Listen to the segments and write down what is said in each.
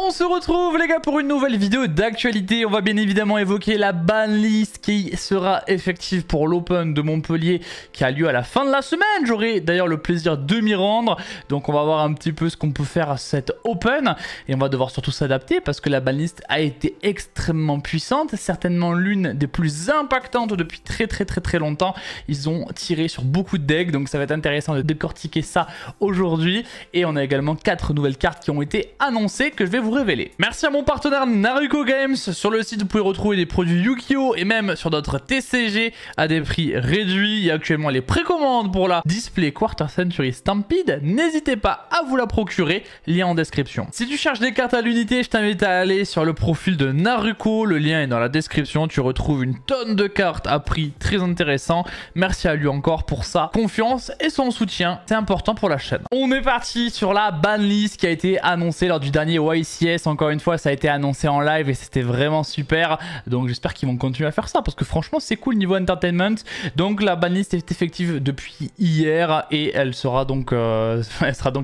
On se retrouve les gars pour une nouvelle vidéo d'actualité. On va bien évidemment évoquer la banlist qui sera effective pour l'Open de Montpellier qui a lieu à la fin de la semaine. J'aurai d'ailleurs le plaisir de m'y rendre. Donc on va voir un petit peu ce qu'on peut faire à cette Open. Et on va devoir surtout s'adapter parce que la banlist a été extrêmement puissante. Certainement l'une des plus impactantes depuis très longtemps. Ils ont tiré sur beaucoup de decks. Donc ça va être intéressant de décortiquer ça aujourd'hui. Et on a également 4 nouvelles cartes qui ont été annoncées que je vais vous révéler. Merci à mon partenaire Naruko Games. Sur le site vous pouvez retrouver des produits Yu-Gi-Oh et même sur d'autres TCG à des prix réduits. Il y a actuellement les précommandes pour la Display Quarter Century Stampede. N'hésitez pas à vous la procurer, lien en description. Si tu cherches des cartes à l'unité, je t'invite à aller sur le profil de Naruko, le lien est dans la description. Tu retrouves une tonne de cartes à prix très intéressant. Merci à lui encore pour sa confiance et son soutien, c'est important pour la chaîne. On est parti sur la banlist qui a été annoncée lors du dernier YCS. Encore une fois, ça a été annoncé en live et c'était vraiment super. Donc j'espère qu'ils vont continuer à faire ça parce que franchement c'est cool niveau entertainment. Donc la banlist est effective depuis hier et elle sera donc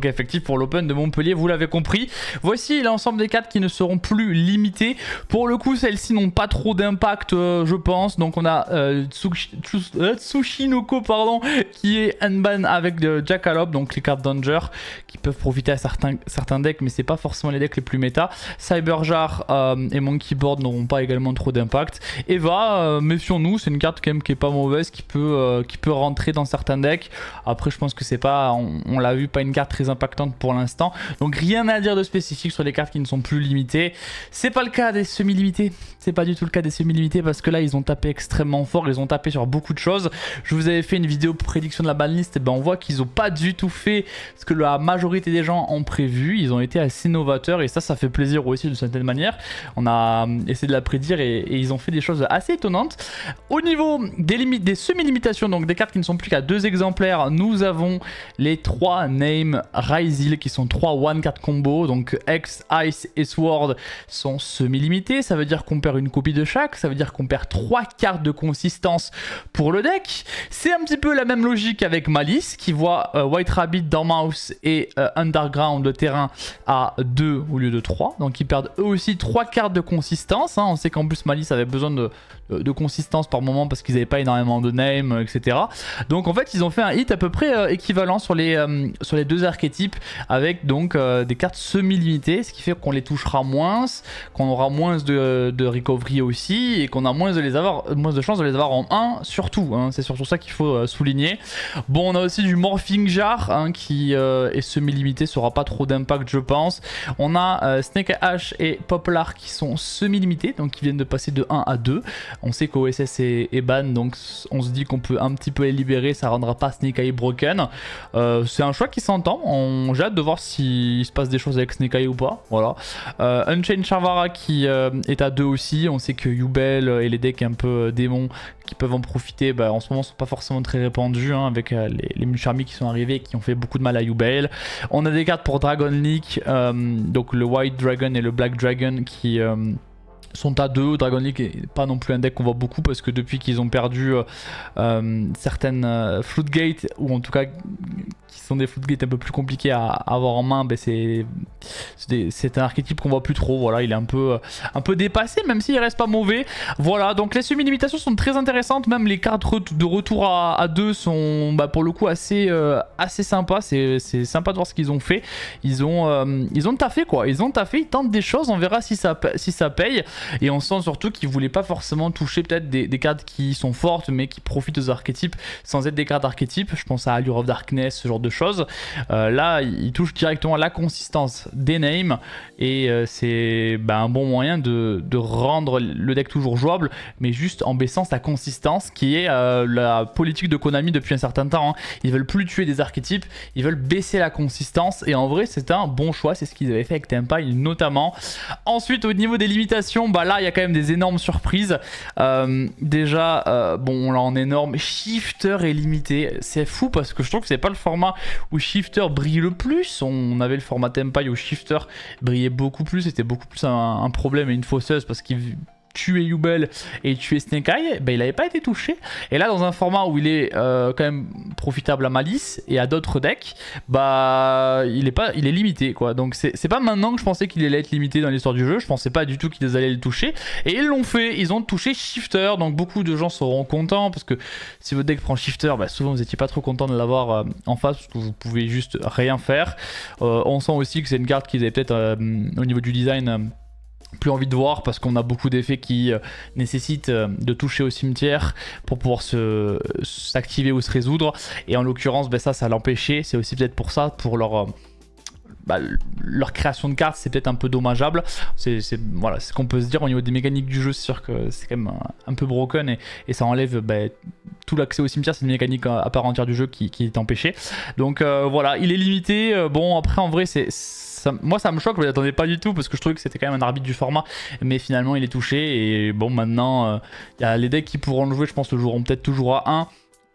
effective pour l'Open de Montpellier, vous l'avez compris. Voici l'ensemble des cartes qui ne seront plus limitées. Pour le coup, celles-ci n'ont pas trop d'impact, je pense. Donc on a Tsushinoko pardon, qui est unban avec Jackalope, donc les cartes Danger qui peuvent profiter à certains decks, mais c'est pas forcément les decks les plus méta. Cyberjar et Monkey Board n'auront pas également trop d'impact. Eva, méfions-nous, c'est une carte quand même qui est pas mauvaise, qui peut rentrer dans certains decks. Après je pense que c'est pas, on l'a vu, pas une carte très impactante pour l'instant. Donc rien à dire de spécifique sur les cartes qui ne sont plus limitées. C'est pas le cas des semi-limités. C'est pas du tout le cas des semi-limités parce que là ils ont tapé extrêmement fort, ils ont tapé sur beaucoup de choses. Je vous avais fait une vidéo prédiction de la banlist et ben on voit qu'ils ont pas du tout fait ce que la majorité des gens ont prévu. Ils ont été assez novateurs et ça fait plaisir aussi d'une certaine manière. On a essayé de la prédire et ils ont fait des choses assez étonnantes. Au niveau des semi-limitations, donc des cartes qui ne sont plus qu'à 2 exemplaires, nous avons les 3 Name Ryzil qui sont 3 one card combo. Donc X, Ice et Sword sont semi-limités. Ça veut dire qu'on perd une copie de chaque. Ça veut dire qu'on perd 3 cartes de consistance pour le deck. C'est un petit peu la même logique avec Malice qui voit White Rabbit, Dormouse et Underground de terrain à 2 au lieu de 3. Donc ils perdent eux aussi 3 cartes de consistance. On sait qu'en plus Malice avait besoin de consistance par moment parce qu'ils n'avaient pas énormément de name, etc. Donc en fait ils ont fait un hit à peu près équivalent sur les 2 archétypes avec donc des cartes semi-limitées, ce qui fait qu'on les touchera moins, qu'on aura moins de recovery aussi et qu'on a moins de chances de les avoir en 1 surtout. C'est surtout ça qu'il faut souligner. Bon, on a aussi du Morphing Jar qui est semi-limité, ça aura pas trop d'impact je pense. On a Snake Ash et Poplar qui sont semi-limités, donc qui viennent de passer de 1 à 2. On sait qu'OSS est ban, donc on se dit qu'on peut un petit peu les libérer, ça rendra pas Snake Eye broken. C'est un choix qui s'entend, j'ai hâte de voir s'il se passe des choses avec Snake Eye ou pas. Voilà. Unchained Charvara qui est à 2 aussi, on sait que Yubel et les decks un peu démons qui peuvent en profiter, en ce moment sont pas forcément très répandus avec les Mucharmi qui sont arrivés et qui ont fait beaucoup de mal à Yubel. On a des cartes pour Dragon League, donc le White Dragon et le Black Dragon qui sont à 2. Dragon League n'est pas non plus un deck qu'on voit beaucoup parce que depuis qu'ils ont perdu certaines Floodgate, ou en tout cas qui sont des Floodgate un peu plus compliqués à avoir en main, c'est un archétype qu'on voit plus trop. Voilà, il est un peu dépassé même s'il reste pas mauvais. Voilà, donc les semi-limitations sont très intéressantes, même les cartes de retour à 2 sont pour le coup assez sympas. C'est sympa de voir ce qu'ils ont fait. Ils ont taffé quoi, ils tentent des choses, on verra si ça paye. Et on sent surtout qu'ils voulaient pas forcément toucher peut-être des cartes qui sont fortes mais qui profitent aux archétypes sans être des cartes archétypes. Je pense à Allure of Darkness, ce genre de choses. Là ils touchent directement à la consistance des names et c'est un bon moyen de rendre le deck toujours jouable, mais juste en baissant sa consistance, qui est la politique de Konami depuis un certain temps. Ils veulent plus tuer des archétypes, ils veulent baisser la consistance et en vrai c'est un bon choix, c'est ce qu'ils avaient fait avec Tempai notamment. Ensuite au niveau des limitations, là il y a quand même des énormes surprises. Déjà bon là en énorme, Shifter est limité, c'est fou parce que je trouve que c'est pas le format où Shifter brille le plus. On avait le format Tempai où Shifter brillait beaucoup plus, c'était beaucoup plus un problème et une fausseuse parce qu'il tuer Yubel et tuer Snake Eye, bah, il n'avait pas été touché. Et là, dans un format où il est quand même profitable à Malice et à d'autres decks, bah il est limité quoi. Donc c'est pas maintenant que je pensais qu'il allait être limité dans l'histoire du jeu. Je pensais pas du tout qu'ils allaient le toucher. Et ils l'ont fait. Ils ont touché Shifter. Donc beaucoup de gens seront contents parce que si votre deck prend Shifter, bah, souvent vous n'étiez pas trop content de l'avoir en face parce que vous pouvez juste rien faire. On sent aussi que c'est une carte qu'ils avaient peut-être au niveau du design plus envie de voir parce qu'on a beaucoup d'effets qui nécessitent de toucher au cimetière pour pouvoir s'activer ou se résoudre, et en l'occurrence bah, ça l'empêchait. C'est aussi peut-être pour ça, pour leur création de cartes, c'est peut-être un peu dommageable. Voilà, c'est ce qu'on peut se dire au niveau des mécaniques du jeu. C'est sûr que c'est quand même un peu broken et ça enlève tout l'accès au cimetière. C'est une mécanique à part entière du jeu qui est empêchée. Donc voilà, il est limité. Bon, après en vrai moi ça me choque, je ne l'attendais pas du tout parce que je trouvais que c'était quand même un arbitre du format, mais finalement il est touché. Et bon, maintenant il y a les decks qui pourront le jouer, je pense le joueront peut-être toujours à 1.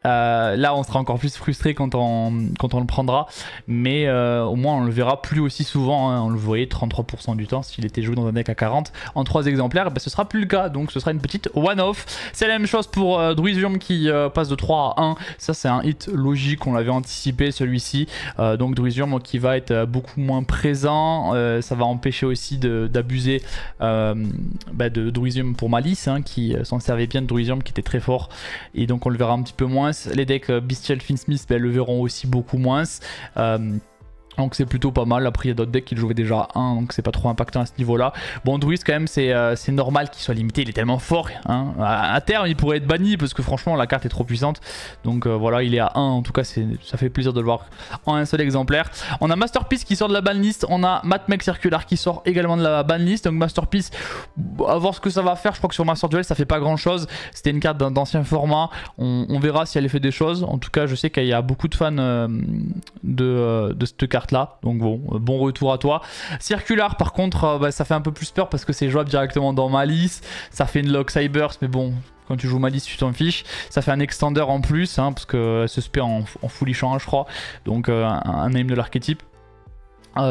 Là on sera encore plus frustré quand on le prendra, mais au moins on le verra plus aussi souvent, hein. On le voyait 33% du temps s'il était joué dans un deck à 40 en 3 exemplaires, bah, ce sera plus le cas, donc ce sera une petite one-off. C'est la même chose pour Druisium qui passe de 3 à 1, ça c'est un hit logique, on l'avait anticipé celui-ci. Donc Druisium qui va être beaucoup moins présent, ça va empêcher aussi d'abuser de Druisium pour Malice, hein, qui s'en servait bien de Druisium qui était très fort, et donc on le verra un petit peu moins. Les decks Bestial Finsmith le verront aussi beaucoup moins. Donc c'est plutôt pas mal. Après il y a d'autres decks qui le jouaient déjà à 1, donc c'est pas trop impactant à ce niveau là. Bon, Druid quand même c'est normal qu'il soit limité, il est tellement fort, hein. À terme il pourrait être banni parce que franchement la carte est trop puissante. Donc voilà, il est à 1, en tout cas ça fait plaisir de le voir en un seul exemplaire. On a Masterpiece qui sort de la banlist, on a Matmec Circular qui sort également de la banlist. Donc Masterpiece, à voir ce que ça va faire. Je crois que sur Master Duel ça fait pas grand chose, c'était une carte d'ancien format, on verra si elle fait des choses. En tout cas je sais qu'il y a beaucoup de fans de cette carte là, donc bon retour à toi. Circular par contre ça fait un peu plus peur parce que c'est jouable directement dans Malice, ça fait une lock Cybers, mais bon quand tu joues Malice tu t'en fiches. Ça fait un extender en plus, hein, parce que se spare en foolish 1 je crois, donc un name de l'archétype.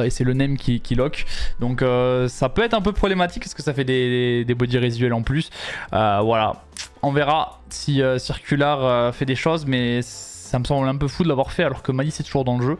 Et c'est le name qui lock, donc ça peut être un peu problématique parce que ça fait des body résiduels en plus. Voilà, on verra si Circular fait des choses, mais ça me semble un peu fou de l'avoir fait alors que Malice est toujours dans le jeu,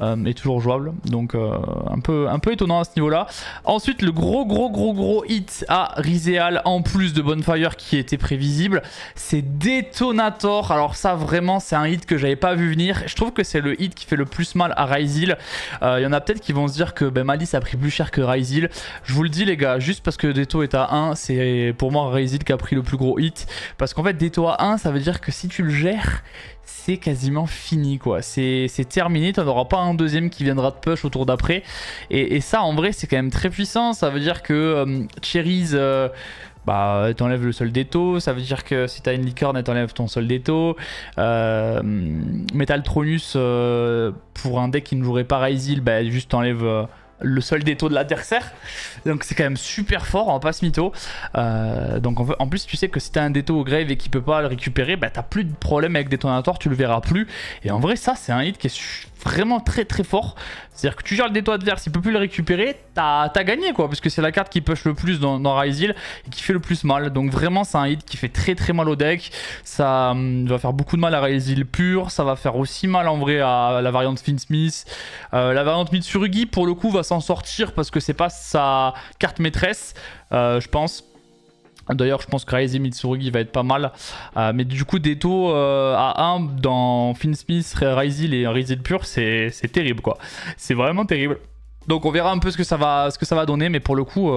est toujours jouable, donc un peu étonnant à ce niveau là. Ensuite le gros hit à Rizeal en plus de Bonfire qui était prévisible, c'est Detonator. Alors ça vraiment c'est un hit que j'avais pas vu venir, je trouve que c'est le hit qui fait le plus mal à Ryzeal. Il y en a peut-être qui vont se dire que Malice a pris plus cher que Ryzeal. Je vous le dis les gars, juste parce que Deto est à 1, c'est pour moi Ryzeal qui a pris le plus gros hit, parce qu'en fait Deto à 1 ça veut dire que si tu le gères c'est quasiment fini quoi, c'est terminé, tu n'auras pas un deuxième qui viendra de push au tour d'après, et ça en vrai c'est quand même très puissant. Ça veut dire que Cherries t'enlèves le seul Deto, ça veut dire que si t'as une licorne elle t'enlève ton seul Deto. Metaltronus pour un deck qui ne jouerait pas Ryzeal, juste t'enlève le seul Deto de l'adversaire, donc c'est quand même super fort, on va pas se mytho. Donc en plus tu sais que si t'as un Deto au grave et qu'il peut pas le récupérer, t'as plus de problème avec Detonator, tu le verras plus. Et en vrai ça c'est un hit qui est vraiment très fort, c'est à dire que tu gères le Deto adverse, il peut plus le récupérer, t'as gagné quoi, parce que c'est la carte qui push le plus dans Ryzeal et qui fait le plus mal. Donc vraiment c'est un hit qui fait très mal au deck, ça va faire beaucoup de mal à Ryzeal pur, ça va faire aussi mal en vrai à la variante Finsmith. La variante Mitsurugi pour le coup va s'en sortir parce que c'est pas sa carte maîtresse, je pense. D'ailleurs je pense que Ryzeal Mitsurugi va être pas mal, mais du coup Deto à 1 dans Finsmith, Ryzeal et Ryzeal pur, c'est terrible quoi, c'est vraiment terrible. Donc on verra un peu ce que ça va donner, mais pour le coup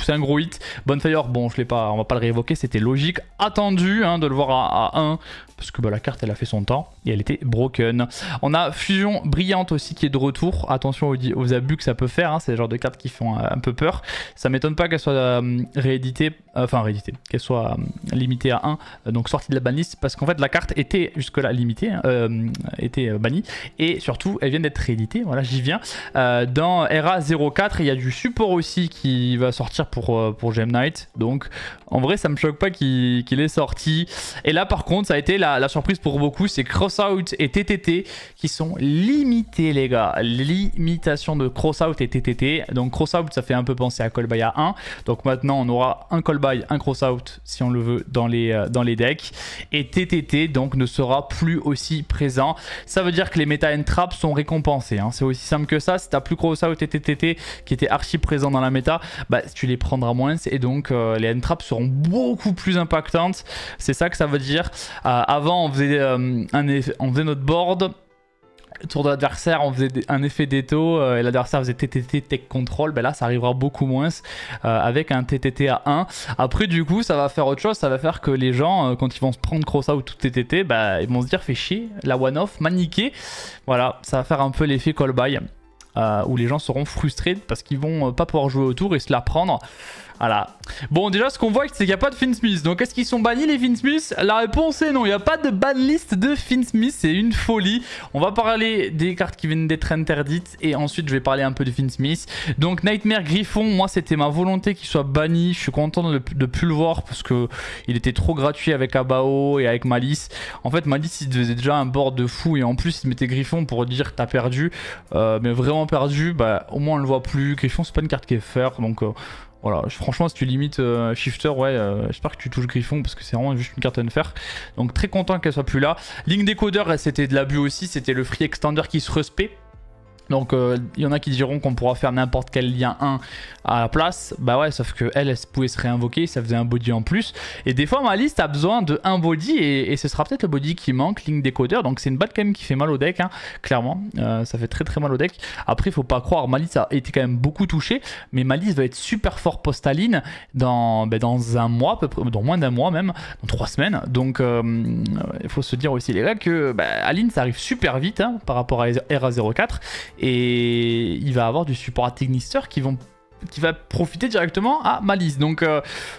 c'est un gros hit. Bonfire, bon je l'ai pas, on va pas le réévoquer, c'était logique, attendu de le voir à 1, parce que la carte elle a fait son temps et elle était broken. On a Fusion Brillante aussi qui est de retour, attention aux abus que ça peut faire, hein. C'est le genre de cartes qui font un peu peur. Ça m'étonne pas qu'elle soit rééditée, qu'elle soit limitée à 1, donc sortie de la banlist, parce qu'en fait la carte était jusque là limitée, était bannie, et surtout elle vient d'être rééditée, voilà j'y viens, dans ERA 04. Il y a du support aussi qui va sortir pour Gem Knight. Donc en vrai ça me choque pas qu'il est sorti. Et là par contre ça a été la surprise pour beaucoup, c'est Crossout et TTT qui sont limités les gars. Limitation de Crossout et TTT. Donc Crossout ça fait un peu penser à Callby à 1. Donc maintenant on aura un Callby, un Crossout si on le veut dans les decks. Et TTT donc ne sera plus aussi présent. Ça veut dire que les méta entraps sont récompensés. Hein. C'est aussi simple que ça. Si tu n'as plus Crossout et TTT qui étaient archi présents dans la méta, bah, tu les prendras moins. Et donc les entraps seront beaucoup plus impactantes. C'est ça que ça veut dire. Avant on faisait, on faisait notre board. Tour de l'adversaire, on faisait un effet d'étau et l'adversaire faisait TTT Tech Control. Ben là, ça arrivera beaucoup moins avec un TTT à 1. Après, du coup, ça va faire autre chose. Ça va faire que les gens, quand ils vont se prendre Crossout ou TTT, ben, ils vont se dire, fait chier, la one-off, maniquée. Voilà, ça va faire un peu l'effet call-by où les gens seront frustrés parce qu'ils vont pas pouvoir jouer autour et se la prendre. Voilà. Bon, déjà, ce qu'on voit, c'est qu'il n'y a pas de Finsmith. Donc, est-ce qu'ils sont bannis, les Finsmith? La réponse est non. Il n'y a pas de ban list de Finsmith. C'est une folie. On va parler des cartes qui viennent d'être interdites. Et ensuite, je vais parler un peu de Finsmith. Donc, Nightmare Griffon, moi, c'était ma volonté qu'il soit banni. Je suis content de ne plus le voir parce qu'il était trop gratuit avec Abao et avec Malice. En fait, Malice, il faisait déjà un board de fou. Et en plus, il mettait Griffon pour dire que t'as perdu. Mais vraiment perdu, bah, au moins, on le voit plus. Griffon, c'est pas une carte qui est fair. Donc... voilà, franchement si tu limites Shifter, ouais, j'espère que tu touches Griffon parce que c'est vraiment juste une carte unfair. Donc très content qu'elle soit plus là. Link Decoder, c'était de l'abus aussi, c'était le free extender qui se respect. Donc il y en a qui diront qu'on pourra faire n'importe quel lien 1 à la place. Bah ouais, sauf que elle pouvait se réinvoquer, ça faisait un body en plus. Et des fois ma liste a besoin de un body et ce sera peut-être le body qui manque, Link Decoder. Donc c'est une batte quand même qui fait mal au deck, hein, clairement. Ça fait très mal au deck. Après il faut pas croire, Malice a été quand même beaucoup touché. Mais Malice va être super fort post-Aline dans un mois, à peu près, dans moins d'un mois même, dans 3 semaines. Donc il faut se dire aussi les gars que Aline ça arrive super vite hein, par rapport à ERA 04. Et il va avoir du support à Technister qui va profiter directement à Malice. Donc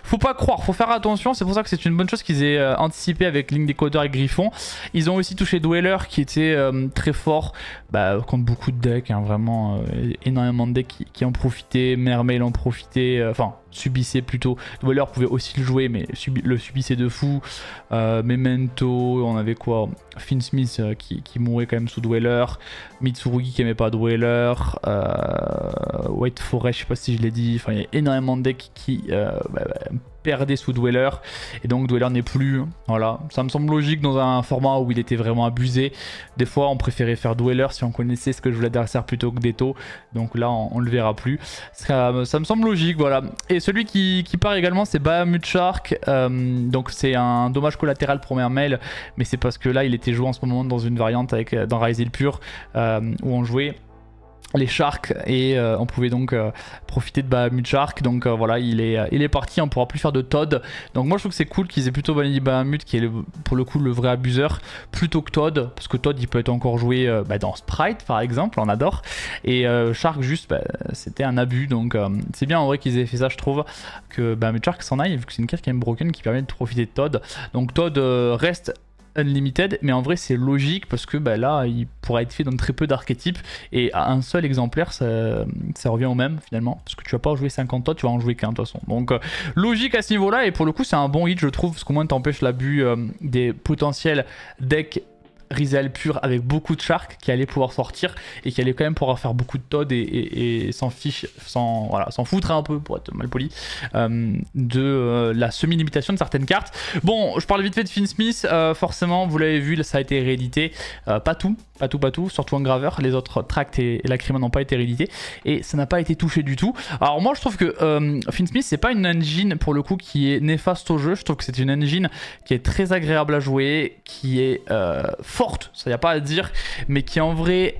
faut pas croire, faut faire attention. C'est pour ça que c'est une bonne chose qu'ils aient anticipé avec Link Decoder et Griffon. Ils ont aussi touché Dweller qui était très fort contre beaucoup de decks, hein, vraiment énormément de decks qui en profitaient. Mermail en profitait, enfin subissait plutôt. Dweller pouvait aussi le jouer mais le subissait de fou. Memento, on avait quoi, Finsmith qui mourait quand même sous Dweller, Mitsurugi qui aimait pas Dweller, White Forest, je sais pas si je l'ai dit, enfin il y a énormément de decks qui perdaient sous Dweller et donc Dweller n'est plus, voilà, ça me semble logique dans un format où il était vraiment abusé. Des fois on préférait faire Dweller si on connaissait ce que joue l'adversaire plutôt que Deto, donc là on le verra plus, ça me semble logique, voilà. Et celui qui part également c'est Bahamut Shark, donc c'est un dommage collatéral pour Mermail, mais c'est parce que là il était joué en ce moment dans une variante dans Rise Hill Pure où on jouait les Sharks et on pouvait donc profiter de Bahamut Shark. Donc voilà, il est parti, on pourra plus faire de Todd. Donc moi je trouve que c'est cool qu'ils aient plutôt banni Bahamut qui est pour le coup le vrai abuseur plutôt que Todd, parce que Todd il peut être encore joué dans Sprite par exemple, on adore, et Shark juste c'était un abus. Donc c'est bien en vrai qu'ils aient fait ça, je trouve que Bahamut Shark s'en aille vu que c'est une carte qui est broken qui permet de profiter de Todd. Donc Todd reste Unlimited, mais en vrai c'est logique parce que là il pourra être fait dans très peu d'archétypes et à un seul exemplaire ça revient au même finalement, parce que tu vas pas en jouer 50 toi, tu vas en jouer qu'un de toute façon. Donc logique à ce niveau là, et pour le coup c'est un bon hit je trouve, parce qu'au moins t'empêches l'abus des potentiels decks Rizal pur avec beaucoup de Sharks qui allaient pouvoir sortir et qui allaient quand même pouvoir faire beaucoup de Todd et s'en fiche, s'en foutre un peu pour être mal poli de la semi-limitation de certaines cartes. Bon, je parle vite fait de Finsmith, forcément vous l'avez vu, ça a été réédité, pas tout, surtout en graveur, les autres Tract et Lacrima n'ont pas été réédités et ça n'a pas été touché du tout. Alors moi je trouve que Finsmith c'est pas une engine pour le coup qui est néfaste au jeu, je trouve que c'est une engine qui est très agréable à jouer, qui est forte, ça y a pas à dire, mais qui en vrai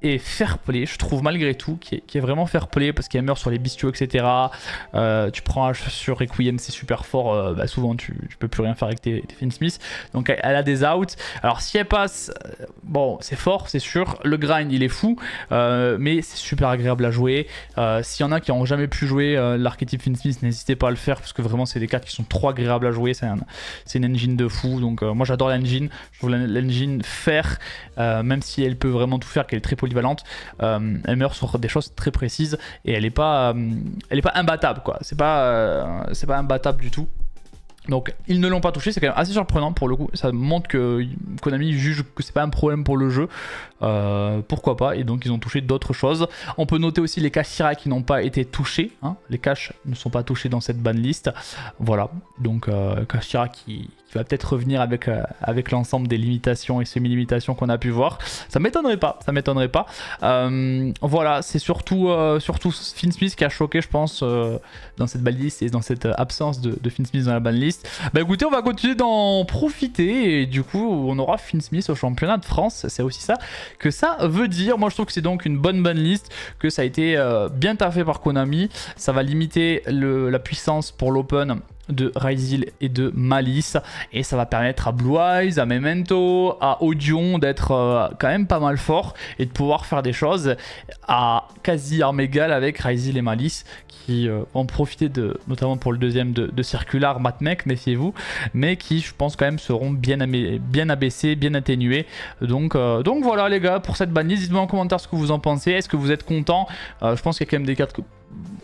est fair play, je trouve malgré tout, qui est vraiment fair play parce qu'elle meurt sur les bestiaux, etc. Tu prends H sur Requiem, c'est super fort, souvent tu peux plus rien faire avec tes Finsmith, donc elle a des outs. Alors si elle passe, bon c'est fort, c'est sûr, le grind il est fou, mais c'est super agréable à jouer. S'il y en a qui n'ont jamais pu jouer l'archétype Finsmith, n'hésitez pas à le faire parce que vraiment c'est des cartes qui sont trop agréables à jouer, c'est une engine de fou, donc moi j'adore l'engine, je trouve l'engine fair, même si elle peut vraiment tout faire, qu'elle est très polyvalente polyvalente, elle meurt sur des choses très précises et elle est pas imbattable quoi. C'est pas imbattable du tout. Donc ils ne l'ont pas touché, c'est quand même assez surprenant pour le coup, ça montre que Konami juge que c'est pas un problème pour le jeu, pourquoi pas, et donc ils ont touché d'autres choses. On peut noter aussi les Kashtira qui n'ont pas été touchés, hein. Les caches ne sont pas touchés dans cette banlist, voilà, donc Kashtira qui va peut-être revenir avec l'ensemble des limitations et semi-limitations qu'on a pu voir, ça m'étonnerait pas, voilà, c'est surtout Finn Smith qui a choqué je pense dans cette banlist et dans cette absence de Finn Smith dans la banlist. Bah écoutez, on va continuer d'en profiter et du coup on aura Finn Smith au championnat de France, c'est aussi ça que ça veut dire. Moi je trouve que c'est donc une bonne banlist, que ça a été bien taffé par Konami, ça va limiter la puissance pour l'open de Ryzeal et de Malice et ça va permettre à Blue Eyes, à Memento, à Audion d'être quand même pas mal fort et de pouvoir faire des choses à quasi armes égales avec Ryzeal et Malice qui vont profiter notamment pour le deuxième de Circular, Matmec, méfiez-vous, mais qui je pense quand même seront bien abaissés, bien atténués. Donc voilà les gars pour cette banlist, dites-moi en commentaire ce que vous en pensez, est-ce que vous êtes content? Je pense qu'il y a quand même des cartes où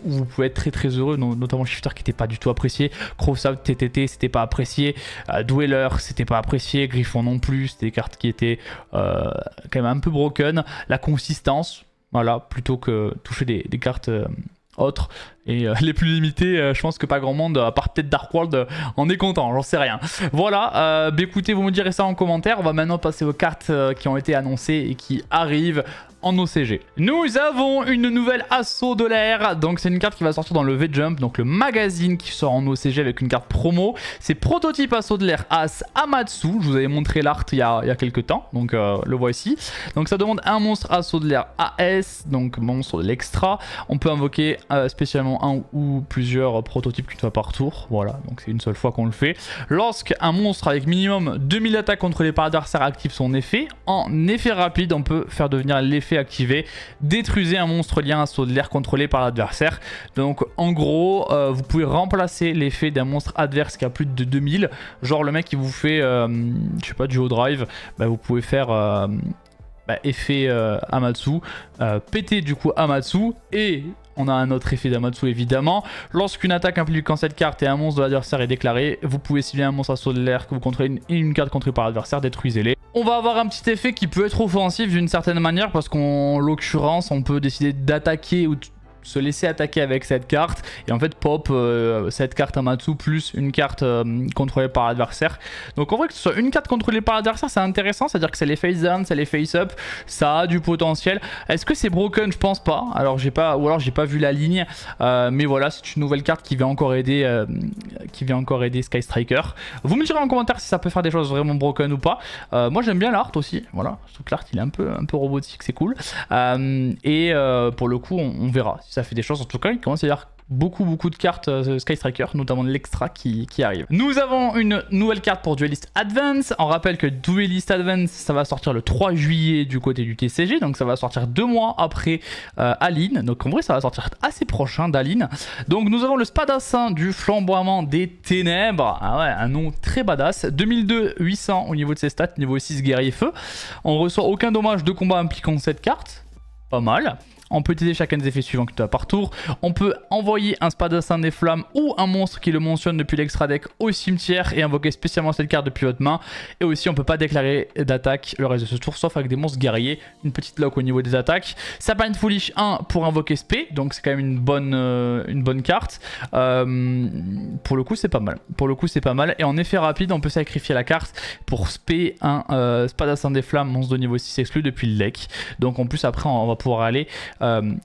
vous pouvez être très heureux, notamment Shifter qui n'était pas du tout apprécié, Crossout TTT c'était pas apprécié, Dweller c'était pas apprécié, Griffon non plus, c'était des cartes qui étaient quand même un peu broken, la consistance, voilà, plutôt que toucher des cartes autres et les plus limitées, je pense que pas grand monde, à part peut-être Dark World, en est content, j'en sais rien. Voilà, bah écoutez, vous me direz ça en commentaire. On va maintenant passer aux cartes qui ont été annoncées et qui arrivent en OCG. Nous avons une nouvelle assaut de l'air, donc c'est une carte qui va sortir dans le V-Jump, donc le magazine qui sort en OCG avec une carte promo. C'est prototype assaut de l'air As Amatsu, je vous avais montré l'art il y a quelques temps, donc le voici. Donc ça demande un monstre assaut de l'air AS, donc monstre de l'extra. On peut invoquer spécialement un ou plusieurs prototypes qu'une fois par tour, voilà, donc c'est une seule fois qu'on le fait. Lorsqu'un monstre avec minimum 2000 attaques contrôlées par adversaire active son effet, en effet rapide, on peut faire devenir l'effet activé, détruisez un monstre lien assaut de l'air contrôlé par l'adversaire. Donc en gros, vous pouvez remplacer l'effet d'un monstre adverse qui a plus de 2000, genre le mec qui vous fait, je sais pas, du haut drive, bah, vous pouvez faire effet Amatsu, péter du coup Amatsu, et on a un autre effet d'Amatsu évidemment. Lorsqu'une attaque impliquant cette carte et un monstre de l'adversaire est déclaré, vous pouvez cibler un monstre assaut de l'air que vous contrôlez et une carte contrôlée par l'adversaire, détruisez-les. On va avoir un petit effet qui peut être offensif d'une certaine manière parce qu'en l'occurrence on peut décider d'attaquer ou se laisser attaquer avec cette carte et en fait pop cette carte Amatsu plus une carte contrôlée par l'adversaire. Donc en vrai que ce soit une carte contrôlée par l'adversaire c'est intéressant, c'est à dire que c'est les face down, c'est les face up, ça a du potentiel. Est-ce que c'est broken? Je pense pas, alors j'ai pas, ou alors j'ai pas vu la ligne, mais voilà, c'est une nouvelle carte qui vient encore aider Sky Striker. Vous me direz en commentaire si ça peut faire des choses vraiment broken ou pas. Moi j'aime bien l'art aussi, voilà, surtout que l'art il est un peu robotique, c'est cool, et pour le coup on verra si ça fait des choses. En tout cas il commence à y avoir beaucoup de cartes Sky Striker, notamment de l'extra qui arrive. Nous avons une nouvelle carte pour Duelist Advance. On rappelle que Duelist Advance ça va sortir le 3 juillet du côté du TCG, donc ça va sortir 2 mois après Aline, donc en vrai ça va sortir assez proche d'Aline. Donc nous avons le Spadassin du Flamboiement des Ténèbres, ah ouais, un nom très badass, 2002 800 au niveau de ses stats, niveau 6 guerrier feu. On reçoit aucun dommage de combat impliquant cette carte, pas mal. On peut utiliser chacun des effets suivants que tu as par tour. On peut envoyer un Spadassin des Flammes ou un monstre qui le mentionne depuis l'extra deck au cimetière et invoquer spécialement cette carte depuis votre main. Et aussi on peut pas déclarer d'attaque le reste de ce tour sauf avec des monstres guerriers. Une petite lock au niveau des attaques. Sapine Foolish 1 pour invoquer Spé, donc c'est quand même une bonne carte. Pour le coup c'est pas mal. Et en effet rapide on peut sacrifier la carte pour Spé un Spadassin des Flammes, monstre de niveau 6 exclu depuis le deck. Donc en plus après on va pouvoir aller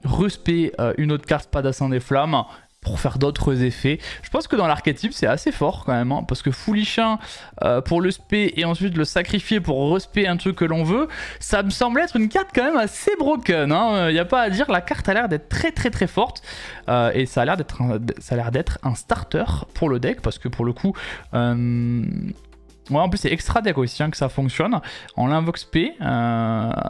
respect une autre carte Spadassin des Flammes pour faire d'autres effets. Je pense que dans l'archétype c'est assez fort quand même, hein, parce que Foolish 1 pour le spé et ensuite le sacrifier pour respect un truc que l'on veut, ça me semble être une carte quand même assez broken, hein. Y a pas à dire, la carte a l'air d'être très forte et ça a l'air d'être un starter pour le deck parce que pour le coup Ouais, en plus c'est extra deck aussi hein, que ça fonctionne. On l'invoque SP,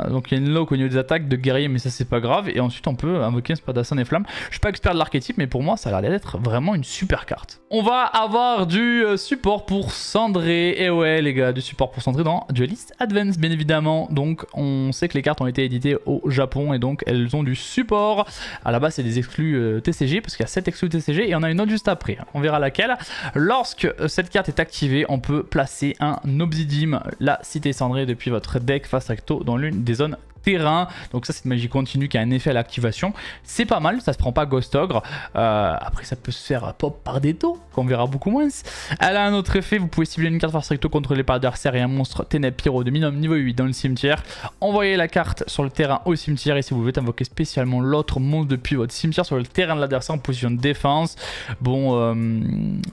donc il y a une lock au niveau des attaques de guerrier, mais ça c'est pas grave. Et ensuite on peut invoquer un Spadassin des Flammes. Je suis pas expert de l'archétype, mais pour moi ça a l'air d'être vraiment une super carte. On va avoir du support pour Cendré. Et ouais les gars, du support pour Cendré dans Duelist Advance bien évidemment. Donc on sait que les cartes ont été éditées au Japon et donc elles ont du support. À la base c'est des exclus TCG, parce qu'il y a 7 exclus TCG et on a une autre juste après. On verra laquelle. Lorsque cette carte est activée, on peut placer un Obsidium, la cité cendrée, depuis votre deck face recto dans l'une des zones terrain. Donc ça c'est une magie continue qui a un effet à l'activation. C'est pas mal, ça se prend pas Ghost Ogre. Après ça peut se faire pop par des taux, qu'on verra beaucoup moins. Elle a un autre effet, vous pouvez cibler une carte face recto contrôlée par adversaire et un monstre Ténèbres Pyro de minimum niveau 8 dans le cimetière. Envoyez la carte sur le terrain au cimetière et si vous voulez invoquer spécialement l'autre monstre depuis votre cimetière sur le terrain de l'adversaire en position de défense. Bon,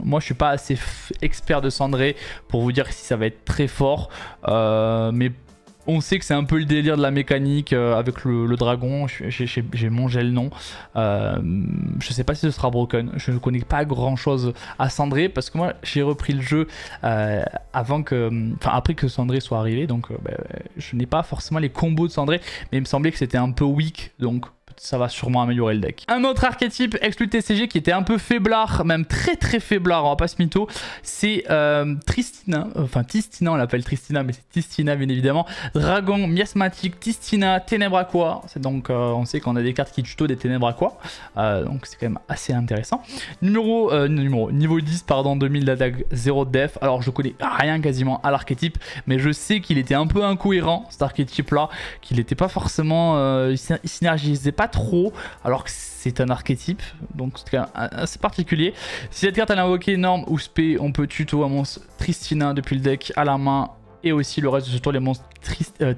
moi je suis pas assez expert de Cendré pour vous dire si ça va être très fort, mais on sait que c'est un peu le délire de la mécanique avec le dragon. J'ai mangé le nom. Je sais pas si ce sera broken. Je ne connais pas grand chose à Cendré parce que moi j'ai repris le jeu après que Cendré soit arrivé. Donc je n'ai pas forcément les combos de Cendré, mais il me semblait que c'était un peu weak. Donc ça va sûrement améliorer le deck. Un autre archétype exclu TCG qui était un peu faiblard, même très faiblard, on va pas se mytho, c'est Tristina. Enfin Tistina, on l'appelle Tristina, mais c'est Tistina bien évidemment. Dragon, miasmatique, Tistina, Ténèbres Aqua. C'est donc, on sait qu'on a des cartes qui tuto des Ténèbres Aqua. Donc c'est quand même assez intéressant. Niveau 10, pardon, 2000 d'attaque, 0 de def. Alors je connais rien quasiment à l'archétype, mais je sais qu'il était un peu incohérent cet archétype là, qu'il n'était pas forcément, il synergisait pas trop, alors que c'est un archétype, donc c'est quand même assez particulier. Si cette carte elle est invoquée norme ou spé, on peut tuto un monstre Tristina depuis le deck à la main. Et aussi le reste de ce tour, les monstres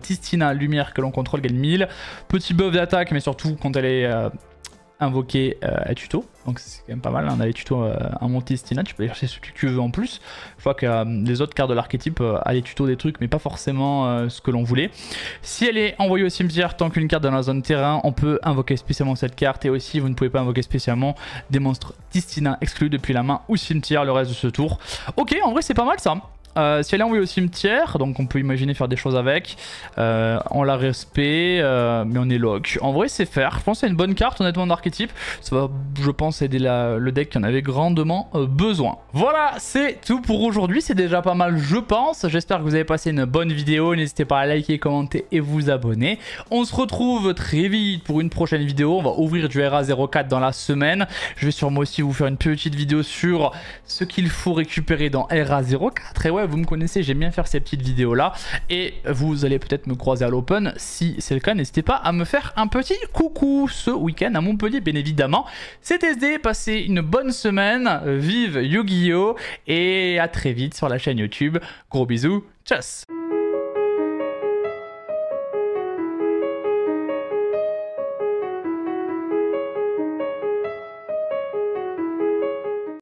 Tistina lumière que l'on contrôle gagne 1000. Petit buff d'attaque, mais surtout quand elle est invoquée à tuto. Donc c'est quand même pas mal, on a les tutos à monter Tistina, tu peux aller chercher ce que tu veux en plus. Je vois que les autres cartes de l'archétype a les tutos des trucs, mais pas forcément ce que l'on voulait. Si elle est envoyée au cimetière, tant qu'une carte dans la zone terrain, on peut invoquer spécialement cette carte. Et aussi, vous ne pouvez pas invoquer spécialement des monstres Tistina exclus depuis la main ou cimetière le reste de ce tour. Ok, en vrai c'est pas mal ça. Si elle est envoyée au cimetière, donc on peut imaginer faire des choses avec. On la respect, mais on est lock. En vrai, c'est faire. Je pense que c'est une bonne carte, honnêtement, d'archétype. Ça va, je pense, aider le deck qui en avait grandement besoin. Voilà, c'est tout pour aujourd'hui. C'est déjà pas mal, je pense. J'espère que vous avez passé une bonne vidéo. N'hésitez pas à liker, commenter et vous abonner. On se retrouve très vite pour une prochaine vidéo. On va ouvrir du RA04 dans la semaine. Je vais sûrement aussi vous faire une petite vidéo sur ce qu'il faut récupérer dans RA04. Et ouais, vous me connaissez, j'aime bien faire ces petites vidéos là et vous allez peut-être me croiser à l'open. Si c'est le cas, n'hésitez pas à me faire un petit coucou ce week-end à Montpellier bien évidemment. C'était SD, passez une bonne semaine, vive Yu-Gi-Oh! Et à très vite sur la chaîne YouTube. Gros bisous, tchuss.